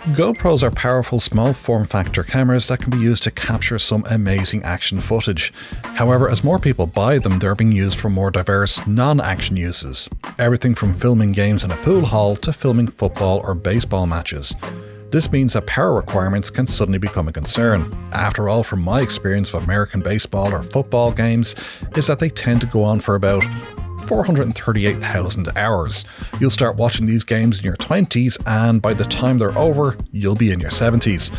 GoPros are powerful small form factor cameras that can be used to capture some amazing action footage. However, as more people buy them, they're being used for more diverse non-action uses. Everything from filming games in a pool hall to filming football or baseball matches. This means that power requirements can suddenly become a concern. After all, from my experience of American baseball or football games, is that they tend to go on for about 438,000 hours. You'll start watching these games in your 20s, and by the time they're over, you'll be in your 70s.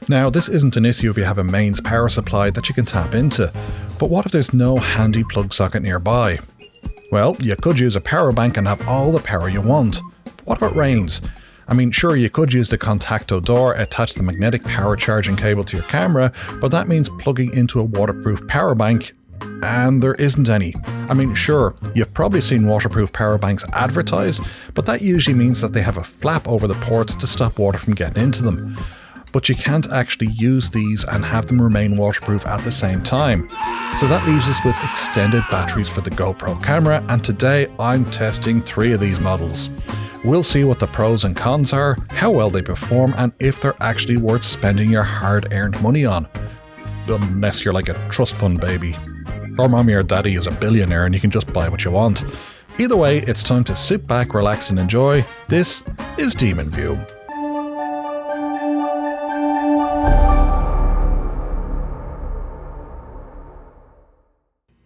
Now, this isn't an issue if you have a mains power supply that you can tap into, but what if there's no handy plug socket nearby? Well, you could use a power bank and have all the power you want. But what if it rains? I mean, sure, you could use the contacto door, attach the magnetic power charging cable to your camera, but that means plugging into a waterproof power bank, and there isn't any. I mean, sure, you've probably seen waterproof power banks advertised, but that usually means that they have a flap over the ports to stop water from getting into them. But you can't actually use these and have them remain waterproof at the same time. So that leaves us with extended batteries for the GoPro camera, and today I'm testing 3 of these models. We'll see what the pros and cons are, how well they perform, and if they're actually worth spending your hard-earned money on. Unless you're like a trust fund baby. Or mommy or daddy is a billionaire and you can just buy what you want. Either way, it's time to sit back, relax and enjoy. This is DemonView.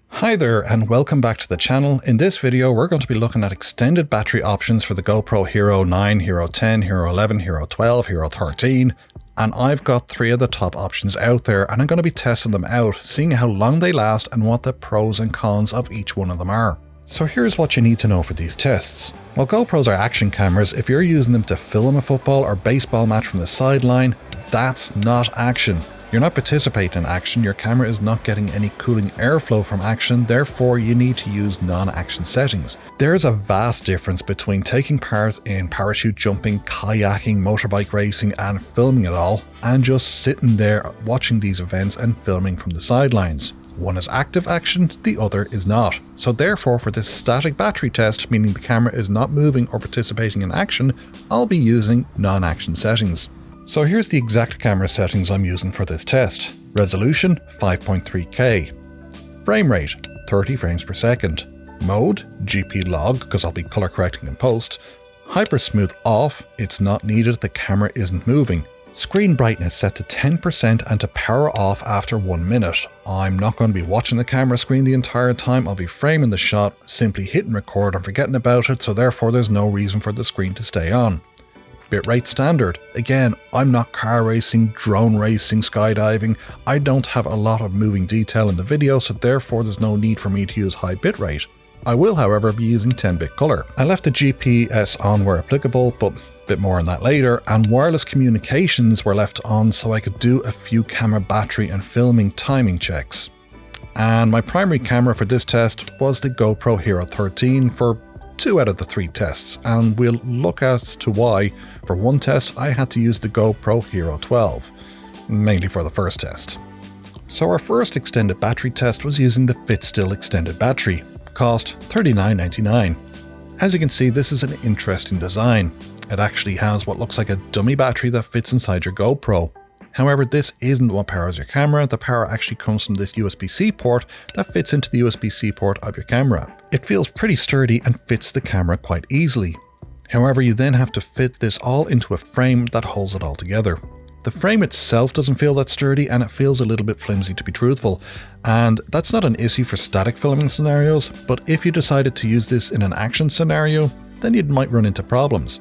Hi there and welcome back to the channel. In this video we're going to be looking at extended battery options for the GoPro Hero 9, Hero 10, Hero 11, Hero 12, Hero 13. And I've got 3 of the top options out there and I'm going to be testing them out, seeing how long they last and what the pros and cons of each one of them are. So here's what you need to know for these tests. While GoPros are action cameras, if you're using them to film a football or baseball match from the sideline, that's not action. You're not participating in action, your camera is not getting any cooling airflow from action, therefore you need to use non-action settings. There is a vast difference between taking part in parachute jumping, kayaking, motorbike racing and filming it all, and just sitting there watching these events and filming from the sidelines. One is active action, the other is not. So therefore for this static battery test, meaning the camera is not moving or participating in action, I'll be using non-action settings. So here's the exact camera settings I'm using for this test. Resolution 5.3K. Frame rate 30 frames per second. Mode GP log, because I'll be color correcting in post. Hyper smooth off, it's not needed, the camera isn't moving. Screen brightness set to 10% and to power off after 1 minute. I'm not going to be watching the camera screen the entire time, I'll be framing the shot, simply hitting record and forgetting about it, so therefore there's no reason for the screen to stay on. Bitrate standard. Again, I'm not car racing, drone racing, skydiving. I don't have a lot of moving detail in the video, so therefore there's no need for me to use high bitrate. I will, however, be using 10-bit color. I left the GPS on where applicable, but a bit more on that later, and wireless communications were left on so I could do a few camera battery and filming timing checks. And my primary camera for this test was the GoPro Hero 13 for 2 out of the 3 tests, and we'll look as to why for one test I had to use the GoPro Hero 12, mainly for the first test. So our first extended battery test was using the FitStill extended battery, cost $39.99. As you can see, this is an interesting design. It actually has what looks like a dummy battery that fits inside your GoPro. However, this isn't what powers your camera, the power actually comes from this USB-C port that fits into the USB-C port of your camera. It feels pretty sturdy and fits the camera quite easily. However, you then have to fit this all into a frame that holds it all together. The frame itself doesn't feel that sturdy and it feels a little bit flimsy to be truthful, and that's not an issue for static filming scenarios, but if you decided to use this in an action scenario, then you might run into problems.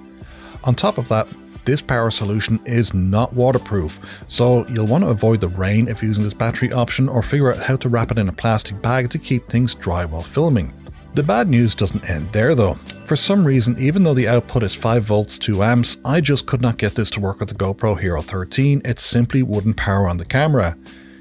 On top of that, this power solution is not waterproof, so you'll want to avoid the rain if using this battery option or figure out how to wrap it in a plastic bag to keep things dry while filming. The bad news doesn't end there though. For some reason, even though the output is 5 volts 2 amps, I just could not get this to work with the GoPro Hero 13, it simply wouldn't power on the camera.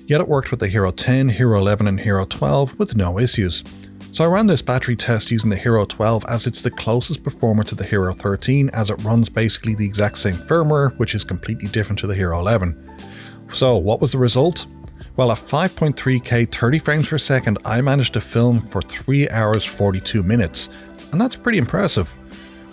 Yet it worked with the Hero 10, Hero 11 and Hero 12 with no issues. So I ran this battery test using the Hero 12 as it's the closest performer to the Hero 13 as it runs basically the exact same firmware, which is completely different to the Hero 11. So what was the result? Well, at 5.3K 30 frames per second, I managed to film for 3 hours 42 minutes, and that's pretty impressive.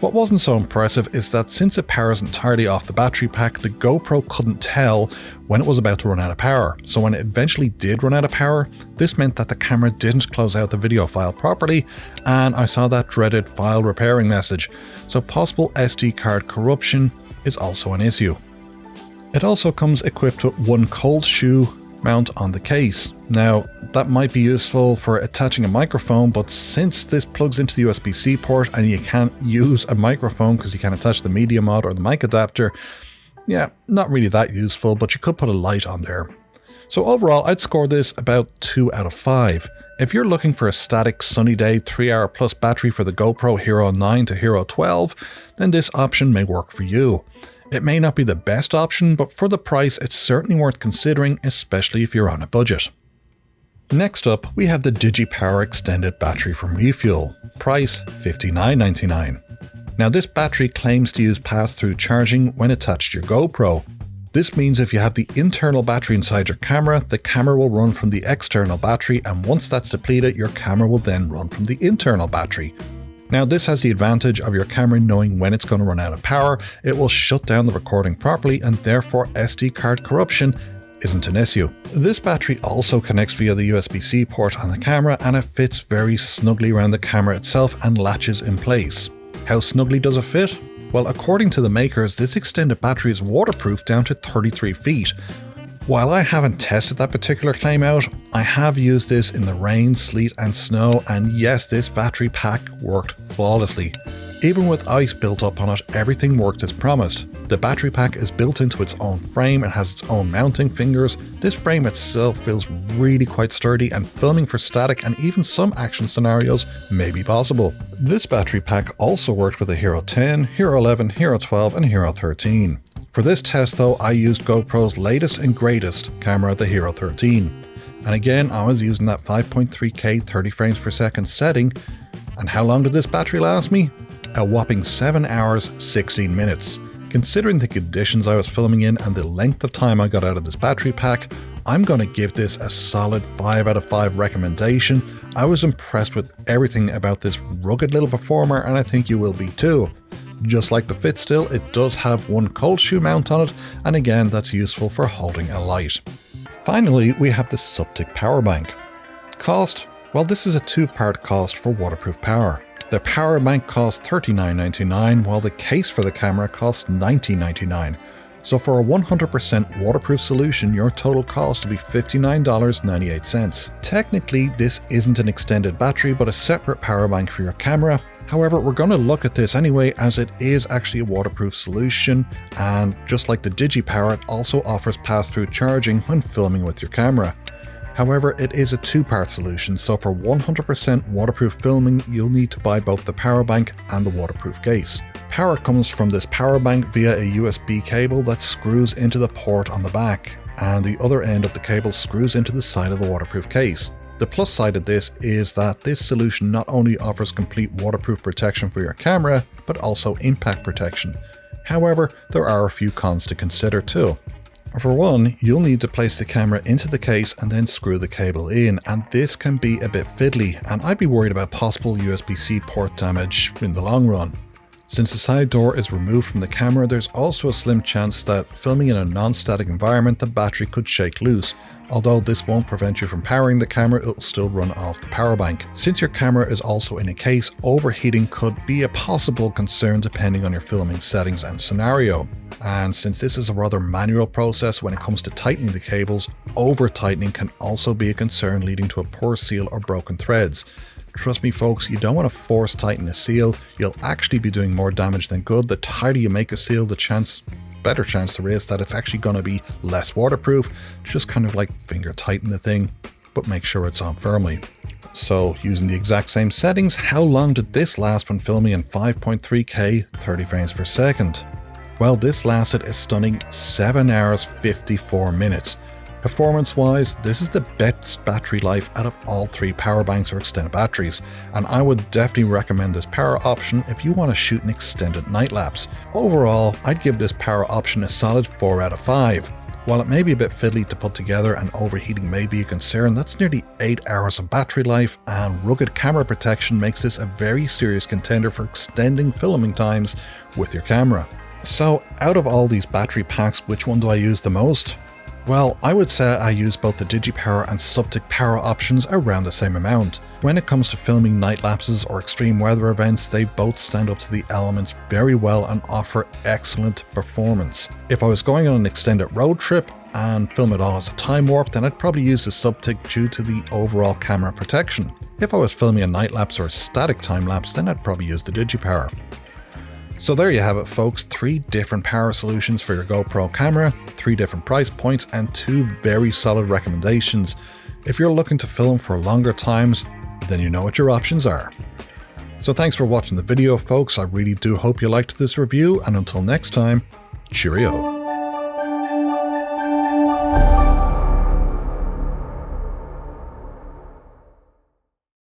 What wasn't so impressive is that since it powers entirely off the battery pack, the GoPro couldn't tell when it was about to run out of power. So when it eventually did run out of power, this meant that the camera didn't close out the video file properly, and I saw that dreaded file repairing message. So possible SD card corruption is also an issue. It also comes equipped with one cold shoe mount on the case. Now, that might be useful for attaching a microphone, but since this plugs into the USB-C port and you can't use a microphone because you can't attach the media mod or the mic adapter, yeah, not really that useful, but you could put a light on there. So overall, I'd score this about 2 out of 5. If you're looking for a static sunny day 3-hour plus battery for the GoPro Hero 9 to Hero 12, then this option may work for you. It may not be the best option, but for the price, it's certainly worth considering, especially if you're on a budget. Next up, we have the DigiPower Extended Battery from ReFuel. Price $59.99. Now this battery claims to use pass-through charging when attached to your GoPro. This means if you have the internal battery inside your camera, the camera will run from the external battery, and once that's depleted, your camera will then run from the internal battery. Now this has the advantage of your camera knowing when it's going to run out of power. It will shut down the recording properly, and therefore SD card corruption isn't an issue. This battery also connects via the USB-C port on the camera, and it fits very snugly around the camera itself and latches in place. How snugly does it fit? Well, according to the makers, this extended battery is waterproof down to 33 feet. While I haven't tested that particular claim out, I have used this in the rain, sleet and snow, and yes, this battery pack worked flawlessly. Even with ice built up on it, everything worked as promised. The battery pack is built into its own frame, it has its own mounting fingers. This frame itself feels really quite sturdy, and filming for static and even some action scenarios may be possible. This battery pack also worked with the Hero 10, Hero 11, Hero 12 and Hero 13. For this test though, I used GoPro's latest and greatest camera, the Hero 13. And again, I was using that 5.3K 30 frames per second setting. And how long did this battery last me? A whopping 7 hours, 16 minutes. Considering the conditions I was filming in and the length of time I got out of this battery pack, I'm going to give this a solid 5 out of 5 recommendation. I was impressed with everything about this rugged little performer, and I think you will be too. Just like the FitStill, it does have one cold shoe mount on it, and again that's useful for holding a light. Finally, we have the Suptig powerbank. Cost? Well, this is a 2-part cost for waterproof power. The powerbank costs $39.99, while the case for the camera costs $19.99. So for a 100% waterproof solution, your total cost will be $59.98. Technically, this isn't an extended battery, but a separate power bank for your camera. However, we're going to look at this anyway, as it is actually a waterproof solution, and just like the DigiPower, it also offers pass-through charging when filming with your camera. However, it is a 2-part solution, so for 100% waterproof filming, you'll need to buy both the power bank and the waterproof case. Power comes from this power bank via a USB cable that screws into the port on the back, and the other end of the cable screws into the side of the waterproof case. The plus side of this is that this solution not only offers complete waterproof protection for your camera, but also impact protection. However, there are a few cons to consider too. For one, you'll need to place the camera into the case and then screw the cable in, and this can be a bit fiddly, and I'd be worried about possible USB-C port damage in the long run. Since the side door is removed from the camera, there's also a slim chance that filming in a non-static environment, the battery could shake loose. Although this won't prevent you from powering the camera, it'll still run off the power bank. Since your camera is also in a case, overheating could be a possible concern depending on your filming settings and scenario. And since this is a rather manual process when it comes to tightening the cables, over-tightening can also be a concern, leading to a poor seal or broken threads. Trust me folks, you don't want to force tighten a seal. You'll actually be doing more damage than good. The tighter you make a seal, the better chance there is that it's actually going to be less waterproof. Just kind of like finger tighten the thing, but make sure it's on firmly. So using the exact same settings, how long did this last when filming in 5.3K 30 frames per second? Well, this lasted a stunning 7 hours 54 minutes. Performance wise, this is the best battery life out of all 3 power banks or extended batteries, and I would definitely recommend this power option if you want to shoot an extended night lapse. Overall, I'd give this power option a solid 4 out of 5. While it may be a bit fiddly to put together and overheating may be a concern, that's nearly 8 hours of battery life, and rugged camera protection makes this a very serious contender for extending filming times with your camera. So out of all these battery packs, which one do I use the most? Well, I would say I use both the DigiPower and Suptig power options around the same amount. When it comes to filming night lapses or extreme weather events, they both stand up to the elements very well and offer excellent performance. If I was going on an extended road trip and film it all as a time warp, then I'd probably use the Suptig due to the overall camera protection. If I was filming a night lapse or a static time lapse, then I'd probably use the DigiPower. So there you have it folks, 3 different power solutions for your GoPro camera, 3 different price points, and 2 very solid recommendations. If you're looking to film for longer times, then you know what your options are. So thanks for watching the video folks, I really do hope you liked this review, and until next time, cheerio.